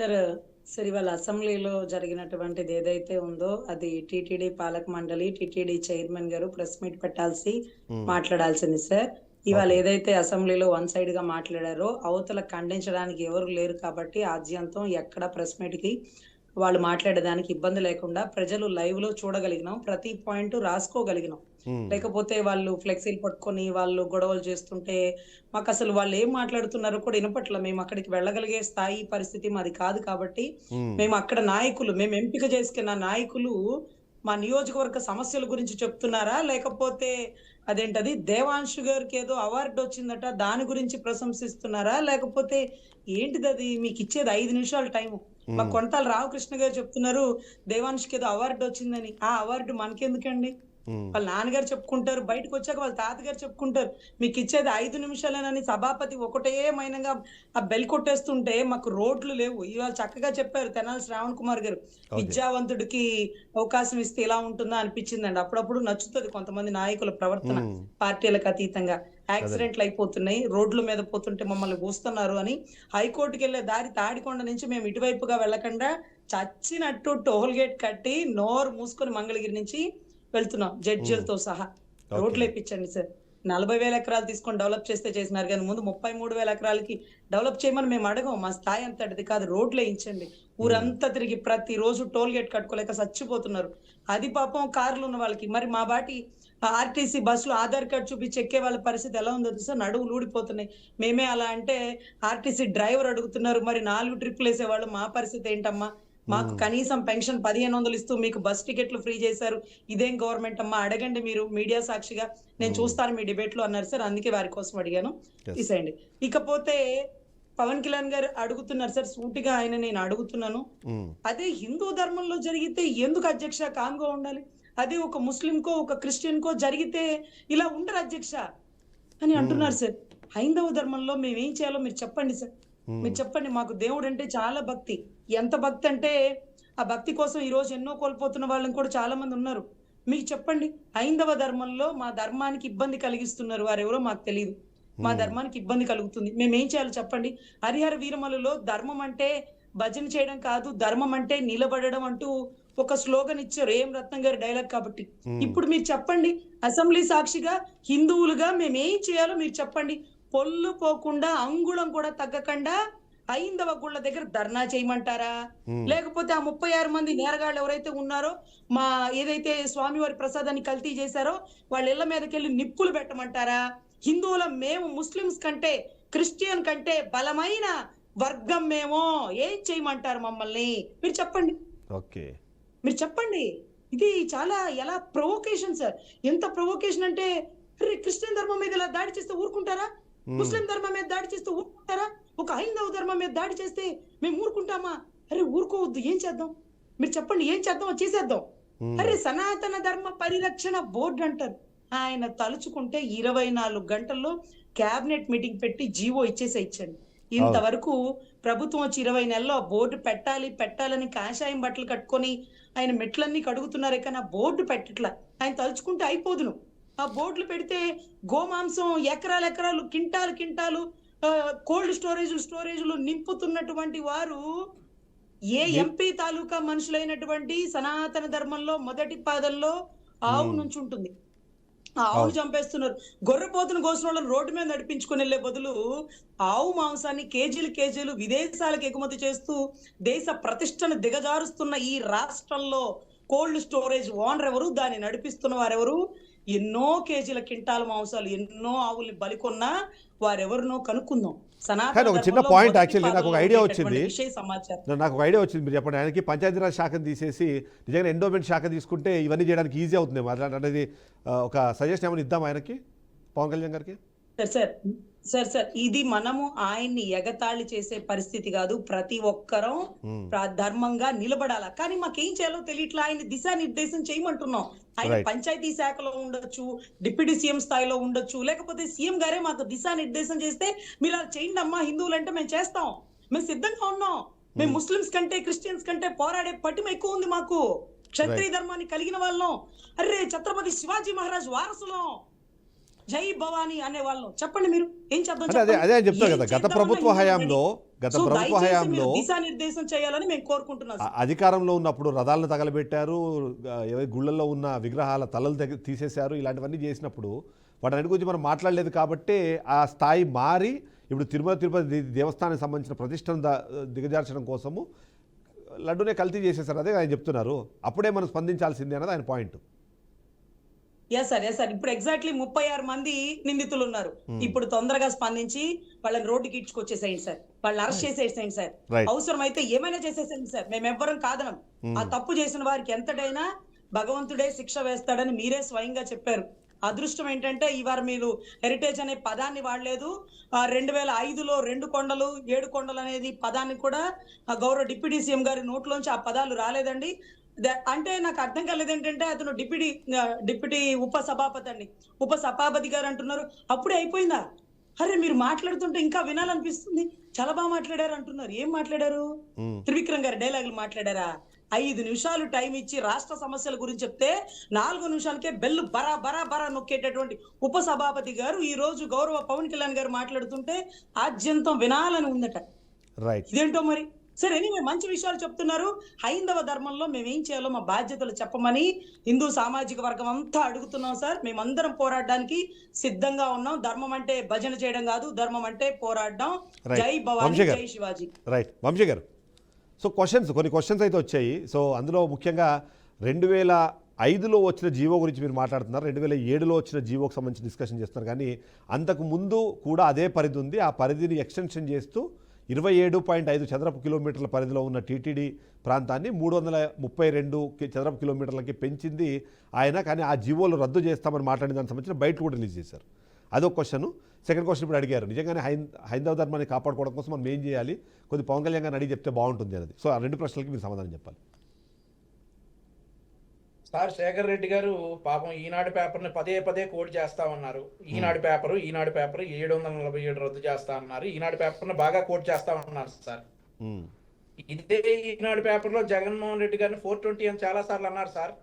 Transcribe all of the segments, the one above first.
Sir, sir ఇవాళ అసెంబ్లీలో జరిగినటువంటిది ఏదైతే ఉందో అది టీటీడీ పాలక మండలి, టీటీడీ చైర్మన్ గారు ప్రెస్ మీట్ హ్మ్. మాట్లాడాల్సింది సార్. ఇవాళ ఓకే. ఏదైతే అసెంబ్లీలో వన్ సైడ్‌గా మాట్లాడారో అవతల ఖండించడానికి ఎవరు లేరు కాబట్టి ఆద్యంతం ఎక్కడ ప్రెస్ మీట్‌కి వాళ్ళు మాట్లాడేదానికి ఇబ్బంది లేకుండా ప్రజలు లైవ్‌లో చూడగలిగినాం. ప్రతి పాయింట్ రాసుకోగలిగినాం. హ్మ్. లేకపోతే వాళ్ళు ఫ్లెక్సీలు పట్టుకొని వాళ్ళు గొడవలు చేస్తుంటే మాకసలు వాళ్ళేం మాట్లాడుతున్నారో కూడా ఇనపట్ల. మేమక్కడికి వెళ్ళగలిగే స్థాయి, పరిస్థితి మాది కాదు కాబట్టి, హ్మ్. మేమక్కడ నాయకులు మేము ఎంపిక చేసుకున్న నాయకులు మా నియోజకవర్గ సమస్యల గురించి చెప్తున్నారా? లేకపోతే అదేంటది దేవాంశు గారికేదో అవార్డొచ్చిందట దాని గురించి ప్రశంసిస్తున్నారా? లేకపోతే ఏంటిదది? మీకిచ్చేది 5 నిమిషాలు టైము. మా హ్మ్. కొంతాల రామకృష్ణ గారు చెప్తున్నారు, దేవాంష్‌కేదో అవార్డొచ్చిందని. ఆ అవార్డ్ మనకెందుకండి? హ్మ్. వాళ్ళ నాన్నగారు చెప్పుకుంటారు. బయటకొచ్చాక వాళ్ళ తాతగారు చెప్పుకుంటారు. మీకిచ్చేది 5 నిమిషాలేనని సభాపతి ఒకటే మైనంగా ఆ బెల్ కొట్టేస్తుంటే మాకు రోడ్లు లేవు. ఇవాళ చక్కగా చెప్పారు తెనాలి శ్రావణ్ కుమార్ గారు. ఓకే. విద్యావంతుడికి అవకాశం ఇస్తే ఇలా ఉంటుందా అనిపిచ్చిందండి. అప్పుడప్పుడు నచ్చుతది కొంతమంది నాయకుల ప్రవర్తన. హ్మ్. పార్టీలకు అతీతంగా. అదేలే. యాక్సిడెంట్‌లయిపోతున్నాయి. రోడ్ల మీద పోతుంటే మమ్మల్ని గూస్తున్నారు అని హైకోర్ట్‌కెళ్ళే దారి తాడికొండ నుంచి మేము ఇటువైపుగా వెళ్ళకుండా చచ్చినట్టు టోల్ గేట్ కట్టి నోరు మూసుకొని మంగళగిరి నుంచి వెళ్తున్నాం. హ్మ్. జడ్జిలతో సహా. ఓకే. రోడ్లేపిచ్చండి సార్. 40,000 ఎకరాలు తీసుకొని డెవలప్ చేస్తే చేసినారు గానీ, ముందు 33,000 ఎకరాలకి డెవలప్ చేయమని మేము అడగం. మా స్థాయి అంతటిది కాదు. రోడ్లేయించండి. హ్మ్. ఊరంతా తిరిగి ప్రతిరోజు టోల్ గేట్ కట్టుకోలేక సచ్చిపోతున్నారు. అది పాపం కార్లున్న వాళ్ళకి. మరి మా బాటి ఆర్టీసీ బస్సులో ఆధార్ కార్డ్ చూపించి ఎక్కే వాళ్ళ పరిస్థితి ఎలా ఉందో తెలుసా? నడుములు ఊడిపోతున్నాయి. మేమే అలా అంటే ఆర్టీసీ డ్రైవర్ అడుగుతున్నారు. మరి 4 ట్రిప్పులేసేవాళ్ళు మా పరిస్థితి ఏంటమ్మా? మాకు హ్మ్. కనీసం పెన్షన్ 1500 ఇస్తూ మీకు బస్ టికెట్లు ఫ్రీ చేశారు. ఇదేం గవర్నమెంట్ అమ్మా? అడగండి మీరు మీడియా సాక్షిగా. నేను హ్మ్. చూస్తాను మీ డిబేట్‌లో అన్నారు సార్. అందుకే వారి కోసం అడిగాను. యెస్. తీసేయండి. ఇకపోతే పవన్ కళ్యాణ్ గారు అడుగుతున్నారు సార్. సూటిగా ఆయన నేను అడుగుతున్నాను. హ్మ్. అదే హిందూ ధర్మంలో జరిగితే ఎందుకు అధ్యక్ష కామ్‌గా ఉండాలి? అదే ఒక ముస్లింకో, ఒక క్రిస్టియన్‌కో జరిగితే ఇలా ఉండరు అధ్యక్ష అని హ్మ్. అంటున్నారు సార్. హైందవ ధర్మంలో మేమేం చేయాలో మీరు చెప్పండి సార్. మీరు హ్మ్. చెప్పండి. మాకు దేవుడంటే చాలా భక్తి. ఎంత భక్తంటే, ఆ భక్తి కోసం ఈరోజు ఎన్నో కోల్పోతున్న వాళ్ళం కూడా చాలా మందున్నారు. మీకు చెప్పండి. హైందవ ధర్మంలో మా ధర్మానికి ఇబ్బంది కలిగిస్తున్నారు వారెవరో మాకు తెలీదు. మా హ్మ్. ధర్మానికి ఇబ్బంది కలుగుతుంది. మేమేం చేయాలో చెప్పండి. హరిహర వీరమల్లులో ధర్మం అంటే భజన చేయడం కాదు, ధర్మం అంటే నిలబడడం అంటూ ఒక స్లోగన్ ఇచ్చారు. ఏఎం రత్నం గారి డైలాగ్ కాబట్టి. హ్మ్. ఇప్పుడు మీరు చెప్పండి. అసెంబ్లీ సాక్షిగా హిందువులుగా మేమేం చేయాలో మీరు చెప్పండి. పొల్లు పోకుండా అంగుళం కూడా తగ్గకుండా హైందవ గుళ్ళ దగ్గర ధర్నా చేయమంటారా? హ్మ్. లేకపోతే ఆ 36 మంది నేరగాళ్ళు ఎవరైతే ఉన్నారో, మా ఏదైతే స్వామివారి ప్రసాదాన్ని కల్తీ చేశారో వాళ్ళ ఇళ్ళ మీదకెళ్ళి నిప్పులు పెట్టమంటారా? హిందువులం మేము ముస్లిమ్స్ కంటే, క్రిస్టియన్ కంటే బలమైన వర్గం మేము. ఏం చేయమంటారు మమ్మల్ని? మీరు చెప్పండి. ఓకే. మీరు చెప్పండి. ఇది చాలా ఎలా ప్రొవోకేషన్ సార్. ఎంత ప్రొవోకేషన్ అంటే, అరె! క్రిస్టియన్ ధర్మం మీద ఇలా దాడి చేస్తే ఊరుకుంటారా? హ్మ్. ముస్లిం ధర్మం మీద దాడి చేస్తే ఊరుకుంటారా? ఒక హైందవ ధర్మం మీద దాడి చేస్తే మేము ఊరుకుంటామా? అరె! ఊరుకోవద్దు. ఏం చేద్దాం? మీరు చెప్పండి. ఏం చేద్దామో చేసేద్దాం. హ్మ్. అరె! సనాతన ధర్మ పరిరక్షణ బోర్డ్ అంటారు. ఆయన తలుచుకుంటే 24 గంటల్లో క్యాబినెట్ మీటింగ్ పెట్టి జీవో ఇచ్చేసేయొచ్చండి. అవును. ఇంతవరకు ప్రభుత్వం వచ్చి 20 నెలల్లో ఆ బోర్డ్ పెట్టాలి, పెట్టాలని కాషాయం బట్టలు కట్టుకొని ఆయన మెట్లన్నీ కడుగుతున్నారే కానీ, ఆ బోర్డ్ పెట్టట్ల. ఆయన తలుచుకుంటే అయిపోదును. ఆ బోర్డ్‌లు పెడితే గోమాంసం ఎకరాలు, కింటాలు కోల్డ్ స్టోరేజ్‌లు నింపుతున్నటువంటి వారు ఏ మీరు ఎంపీ తాలూకా మనుషులైనటువంటి సనాతన ధర్మంలో మొదటి పాదంలో ఆవు హ్మ్. నుంచుంటుంది. ఆ ఆవును అవును. చంపేస్తున్నారు. గొర్రెపోతును కోసినోళ్ళని రోడ్డు మీద నడిపించుకొనెళ్ళే బదులు, ఆవు మాంసాన్ని కేజీలు విదేశాలకు ఎగుమతి చేస్తూ, దేశ ప్రతిష్టను దిగజారుస్తున్న ఈ రాష్ట్రంలో కోల్డ్ స్టోరేజ్ ఓనర్ ఎవరు? దాన్ని నడిపిస్తున్న వారెవరు? ఎన్నో కేజీల కింటాల మాంసాలు, ఎన్నో ఆవుల్ని బలికొన్న వారెవరినో కనుక్కుందాం. సనాతన కానీ ఒక చిన్న ధర్మంలో పాయింట్ మొదటి యాక్చువల్లీ నాకొక పాదంలో ఐడియా ఉండేటటువంటి వచ్చింది. విషయ సమాచారం. నాకొక ఐడియా వచ్చింది మీరు చెప్పండి. ఆయనకి పంచాయతీరాజ్ శాఖను తీసేసి నిజంగా ఎండోమెంట్ శాఖ తీసుకుంటే ఇవన్నీ చేయడానికి ఈజీ అవుతుందేమో. అట్లాంటిది ఒక సజెషన్ ఏమైనా ఇద్దామా ఆయనకి? పవన్ కళ్యాణ్ గారికి? Sir, sir. సార్, ఇది మనము ఆయన్ని ఎగతాళి చేసే పరిస్థితి గాదు. ప్రతి ఒక్కరం హ్మ్. ధర్మంగా నిలబడాల. కానీ మాకేం చేయాలో తెలియట్లా. ఆయన్ని దిశానిర్దేశం చేయమంటున్నాం. ఆయన రైట్. పంచాయతీ శాఖలో ఉండొచ్చు, డిప్యూటీ సీఎం స్థాయిలో ఉండొచ్చు, లేకపోతే సీఎం గారే మాకు దిశానిర్దేశం చేస్తే మీరలా చేయండమ్మా హిందువులంటే మేము చేస్తాం. మేము సిద్ధంగా ఉన్నాం. మేము హ్మ్. ముస్లిమ్స్ కంటే, క్రిస్టియన్స్ కంటే పోరాడే పటిమ ఎక్కువుంది మాకు. రైట్. క్షత్రియ ధర్మాన్ని కలిగిన వాళ్ళం. అర్రే! ఛత్రపతి శివాజీ మహారాజ్ వారసులం. జై భవానీ అనే వాళ్ళం. చెప్పండి మీరు ఏం చేద్దాం అంటే అదే చెప్పండి. అదే అని చెప్తారు ఏం కదా, గత చేద్దామన్నా ప్రభుత్వ ఇందులో హయాంలో రెడీ. సో దయచేసి మీరు హయాంలో దిశానిర్దేశం చేయాలని మేము కోరుకుంటున్నాం సార్. అధికారంలో ఉన్నప్పుడు రథాలను తగలబెట్టారు, గుళ్ళల్లో ఉన్న విగ్రహాల తలలు తీసేశారు, ఇలాంటివన్నీ చేసినప్పుడు వాటన్నిటి గురించి మనం మాట్లాడలేదు కాబట్టి ఆ స్థాయి మారి ఇప్పుడు తిరుపతి దేవస్థానానికి సంబంధించిన ప్రతిష్టను దిగజార్చడం కోసము లడ్డూనే కల్తీ చేసేసారు. అదే ఆయన చెప్తున్నారు, అప్పుడే మనం స్పందించాల్సిందే అన్నది ఆయన పాయింట్. ఎస్ సార్ ఇప్పుడు ఎగ్జాక్ట్లీ 36 మంది నిందితులు ఉన్నారు. ఇప్పుడు తొందరగా స్పందించి వాళ్ళని రోడ్డుకి ఇడ్చుకొచ్చేసేయండి సార్, వాళ్ళని అరెస్ట్ చేసేసేయండి సార్, అవసరం అయితే ఏమైనా చేసేసేయండి సార్, మేమెవ్వరం కాదనం. ఆ తప్పు చేసిన వారికి ఎంతటైనా భగవంతుడే శిక్ష వేస్తాడని మీరే స్వయంగా చెప్పారు. అదృష్టం ఏంటంటే ఇవాళ మీరు హెరిటేజ్ అనే పదాన్ని వాడలేదు. 2005లో 2 కొండలు 7 కొండలు అనేది పదాన్ని కూడా గౌరవ డిప్యూటీ సీఎం గారి నోట్లోంచి ఆ పదాలు రాలేదండి. అంటే నాకు అర్థం కాలేదు ఏంటంటే అతను డిప్యూటీ ఉప సభాపతి గారు అంటున్నారు, అప్పుడే అయిపోయిందా? అరే మీరు మాట్లాడుతుంటే ఇంకా వినాలనిపిస్తుంది. చాలా బాగా మాట్లాడారు అంటున్నారు. ఏం మాట్లాడారు? త్రివిక్రమ్ గారి డైలాగులు మాట్లాడారా? 5 నిమిషాలు టైం ఇచ్చి రాష్ట్ర సమస్యల గురించి చెప్తే 4 నిమిషాలకే బెల్లు బరా బరా బరా నొక్కేటటువంటి ఉప సభాపతి గారు ఈ రోజు గౌరవ పవన్ కళ్యాణ్ గారు మాట్లాడుతుంటే ఆద్యంతం వినాలని ఉందట. ఇదేంటో మరి. సరే ఎనీవే మంచి విషయాలు చెప్తున్నారు. హైందవ ధర్మంలో మేము ఏం చేయాలో మా బాధ్యతలు చెప్పమని హిందూ సామాజిక వర్గం అంతా అడుగుతున్నాం సార్. మేమందరం పోరాడడానికి సిద్ధంగా ఉన్నాం. ధర్మం అంటే భజన చేయడం కాదు, ధర్మం అంటే పోరాడడం. జై భవానీ, జై శివాజీ. రైట్ వంశీ గారు, సో కొన్ని క్వశ్చన్స్ అయితే వచ్చాయి. సో అందులో ముఖ్యంగా 2005లో వచ్చిన జీవో గురించి మీరు మాట్లాడుతున్నారు, 2007లో వచ్చిన జీవోకి సంబంధించి డిస్కషన్ చేస్తున్నారు. కానీ అంతకు ముందు కూడా అదే పరిధి ఉంది. ఆ పరిధిని ఎక్స్టెన్షన్ చేస్తూ 27.5 చదరపు కిలోమీటర్ల పరిధిలో ఉన్న టీటీడీ ప్రాంతాన్ని 332 చదరపు కిలోమీటర్లకి పెంచింది ఆయన. కానీ ఆ జీవోలు రద్దు చేస్తామని మాట్లాడిన దానికి సంబంధించిన బయట కూడా రిలీజ్ చేశారు. అదొక క్వశ్చన్. సెకండ్ క్వశ్చన్ ఇప్పుడు అడిగారు, నిజంగానే హైందవ ధర్మాన్ని కాపాడుకోవడం కోసం మనం ఏం చేయాలి, కొద్ది పవన్ కళ్యాణ్ గారిని అడిగి చెప్తే బాగుంటుంది అనేది. సో ఆ 2 ప్రశ్నలకి మీరు సమాధానం చెప్పాలి సార్. శేఖర్ రెడ్డి గారు పాపం ఈనాడు పేపర్ని పదే కోడ్ చేస్తా ఉన్నారు. ఈనాడు పేపర్ 747 రద్దు చేస్తా అన్నారు. ఈనాడు పేపర్ని బాగా కోడ్ చేస్తా ఉన్నారు సార్. ఇదే ఈనాడు పేపర్లో జగన్మోహన్ రెడ్డి గారిని 420 అని చాలా సార్లు అన్నారు సార్.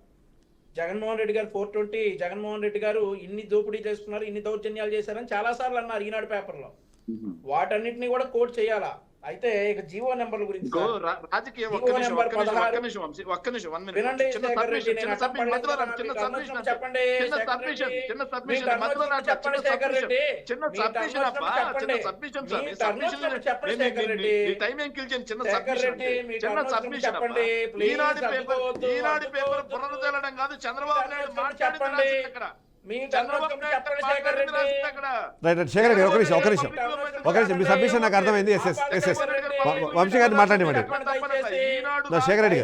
జగన్మోహన్ రెడ్డి గారు 420, జగన్మోహన్ రెడ్డి గారు ఇన్ని దోపిడీ చేసుకున్నారు, ఇన్ని దౌర్జన్యాలు చేశారని చాలా సార్లు అన్నారు ఈనాడు పేపర్లో. వాటన్నిటిని కూడా కోడ్ చేయాలా? అయితే ఇక జీవో నెంబర్ల గురించి రాజకీయ ఈనాడు పేపర్ పునరుద్ధరణ కాదు, చంద్రబాబు నాయుడు మాట్లాడింది అక్కడ. శేఖర్ రెడ్డి ఒక నిమిషం మీ సబ్మిషన్ నాకు అర్థమైంది. వంశీ గారిని మాట్లాడివ్వండి. శేఖర్ రెడ్డి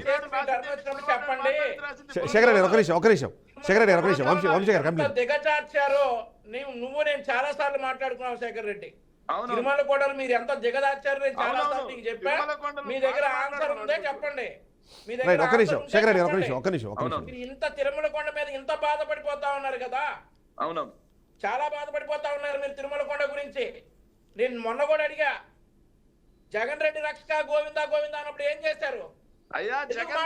వంశీ గారు కంప్లీట్. దిగజార్చారో నువ్వు నేను చాలా సార్లు మాట్లాడుకున్నావు శేఖర్ రెడ్డి. తిరుమల కొండలు మీరు ఎంత దిగజార్చారో నేను చాలా సార్లు నీకు చెప్పా. మీ దగ్గర ఆన్సర్ ఉందే చెప్పండి. ఇంత తిరుమల కొండ మీద ఇంత బాధపడిపోతా ఉన్నారు కదా. అవును, చాలా బాధపడిపోతా ఉన్నారు మీరు తిరుమల కొండ గురించి. నేను మొన్న కూడా అడిగా, జగన్ రెడ్డి రక్షక గోవిందా గోవిందా అన్నప్పుడు ఏం చేశారు? అయ్యా జగన్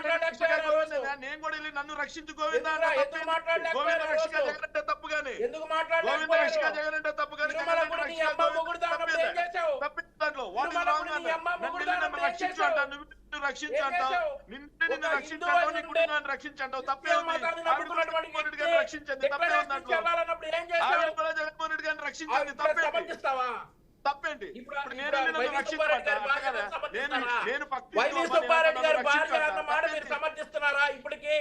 నేను కూడా వెళ్ళి నన్ను రక్షించు గోవిందా ఎందుకు మాట్లాడలేకపోయారు? తప్పుగానే ఎందుకు మాట్లాడలేకపోయారు? జగన్ అంటే తప్పుగానే రక్షించంటావు, నిన్ను రక్షించంటావు తప్పే ఉంది. రక్షించండి తప్పే ఉంది. జగన్మోహన్ రెడ్డి గారిని రక్షించండి తప్పేంటి? ఇప్పుడు నేను సమర్థిస్తున్నారా? ఇప్పటికీ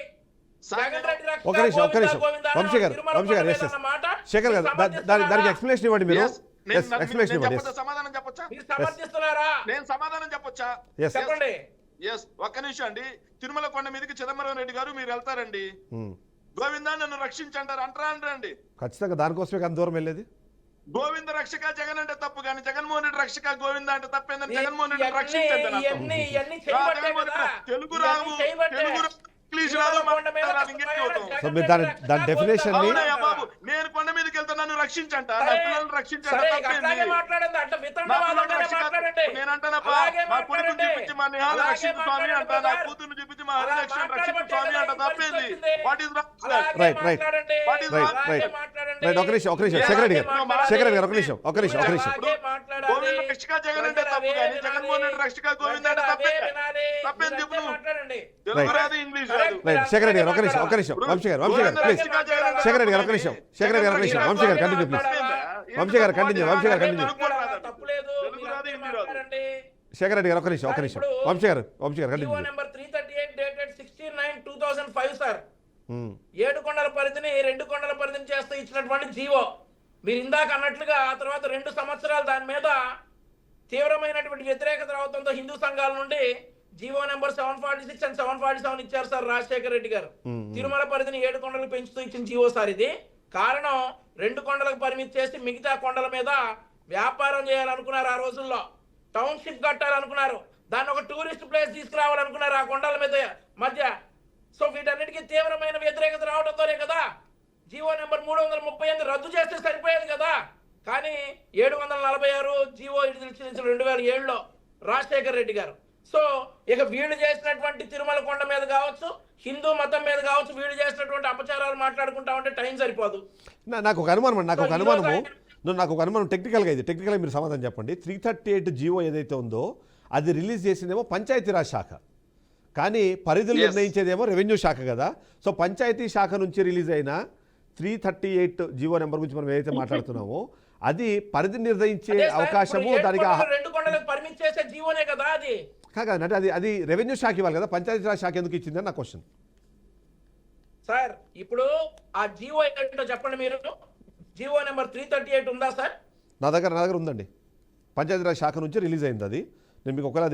శేఖర్ గారు దానికి ఎక్స్ప్లెనేషన్ ఇవ్వండి మీరు. సమాధానం చెప్పొచ్చా? నేను సమాధానం చెప్పొచ్చా? చెప్పండి. ఒక్క నిమిషం అండి. తిరుమల కొండ మీదకి చిదంబరం రెడ్డి గారు మీరు వెళ్తారండి, గోవిందా నన్ను రక్షించంటారు అంటారండి. ఖచ్చితంగా దానికోసమే అంత దూరం వెళ్ళేది. గోవింద రక్షక జగన్ అంటే తప్పు, కానీ జగన్మోహన్ రెడ్డి రక్షక గోవింద అంటే తప్పేందని జగన్మోహన్ రెడ్డి రక్షించండి. తెలుగు రావు, ఇంగ్లీష్ రాదు, సో మీరు దాని డెఫినేషన్ ని బాబు నేను కొండ మీదకి వెళ్తా నన్ను రక్షించంట, నా పిల్లల్ని రక్షించండి. నేను అంటానప్పా, మా కొడుకుని చూపించి మా నిహాల రక్షించు స్వామి అంట, నా కూతుర్ని చూపించి మా హరిలక్ష్మి రక్షించు స్వామి అంట. తప్పేంది? What is wrong? Right right ఒక నిమిషం శేఖర్ రెడ్డి గారు ఒక నిమిషం గోవింద రక్షక జగన్ అంటే తప్పు కానీ జగన్మోహన్ రెడ్డి రక్షక గోవింద అంటే తప్పే. తప్పేం చెప్పు నువ్వు? తెలుగు రాదు, ఇంగ్లీష్ రాదు. రైట్ శేఖర్ రెడ్డి గారు ఒక నిమిషం వంశీ గారు ప్లీజ్ శేఖర్ రెడ్డి గారు ఒక నిమిషం వంశీ గారు కంటిన్యూ ప్లీజ్ వంశీ గారు కంటిన్యూ తెలుగు రాదు, హిందీ రాదు. శేఖర్ రెడ్డి గారు ఒక నిమిషం వంశీ గారు కంటిన్యూ నెంబర్ 338 డేటెడ్ 16/9/2005 సార్. 7 కొండల పరిధిని 2 కొండల పరిధిని చేస్తూ ఇచ్చినటువంటి జీవో. మీరు ఇందాక అన్నట్లుగా ఆ తర్వాత 2 సంవత్సరాలు దాని మీద తీవ్రమైనటువంటి వ్యతిరేకత రావడంతో హిందూ సంఘాల నుండి జీవో నెంబర్ 746 అండ్ 747 ఇచ్చారు సార్ రాజశేఖర రెడ్డి గారు. తిరుమల పరిధిని 7 కొండలకు పెంచుతూ ఇచ్చిన జీవో సార్ ఇది. కారణం 2 కొండలకు పరిమితి చేసి మిగతా కొండల మీద వ్యాపారం చేయాలనుకున్నారు. ఆ రోజుల్లో టౌన్షిప్ కట్టాలనుకున్నారు. దాన్ని ఒక టూరిస్ట్ ప్లేస్ తీసుకురావాలనుకున్నారు ఆ కొండల మీద మధ్య. సో వీటన్నిటికీ తీవ్రమైన వ్యతిరేకత రావడంతోనే కదా జీవో నెంబర్ 338 రద్దు చేస్తే సరిపోయేది కదా. కానీ 746 జీవో 2007లో రాజశేఖర రెడ్డి గారు. సో ఇక వీళ్ళు చేసినటువంటి తిరుమల కొండ మీద కావచ్చు, హిందూ మతం మీద కావచ్చు, వీళ్ళు చేసినటువంటి అపచారాలు మాట్లాడుకుంటా ఉంటే టైం సరిపోదు. నాకు ఒక అనుమానం టెక్నికల్గా మీరు సమాధానం చెప్పండి. 338 జీవో ఏదైతే ఉందో అది రిలీజ్ చేసిందేమో పంచాయతీరాజ్ శాఖ, కానీ పరిధులు నిర్ణయించేదేమో రెవెన్యూ శాఖ కదా. సో పంచాయతీ శాఖ నుంచి రిలీజ్ అయిన 338 జీవో నెంబర్ గురించి మనం ఏదైతే మాట్లాడుతున్నామో అది పరిధి నిర్ణయించే అవకాశము దానికి 2 కొండలకు పర్మిట్ చేసే జీవోనే కదా అది. కాదంటే అది రెవెన్యూ శాఖ ఇవ్వాలి కదా, పంచాయతీరాజ్ శాఖ ఎందుకు ఇచ్చిందని నా క్వశ్చన్ సార్. ఇప్పుడు ఆ జీవో ఏంటో చెప్పండి మీరు. జీవో నెంబర్ 338 ఉందా సార్? నా దగ్గర ఉందండి. పంచాయతీరాజ్ శాఖ నుంచి రిలీజ్ అయింది అది. నేను మీకు ఒకవేళ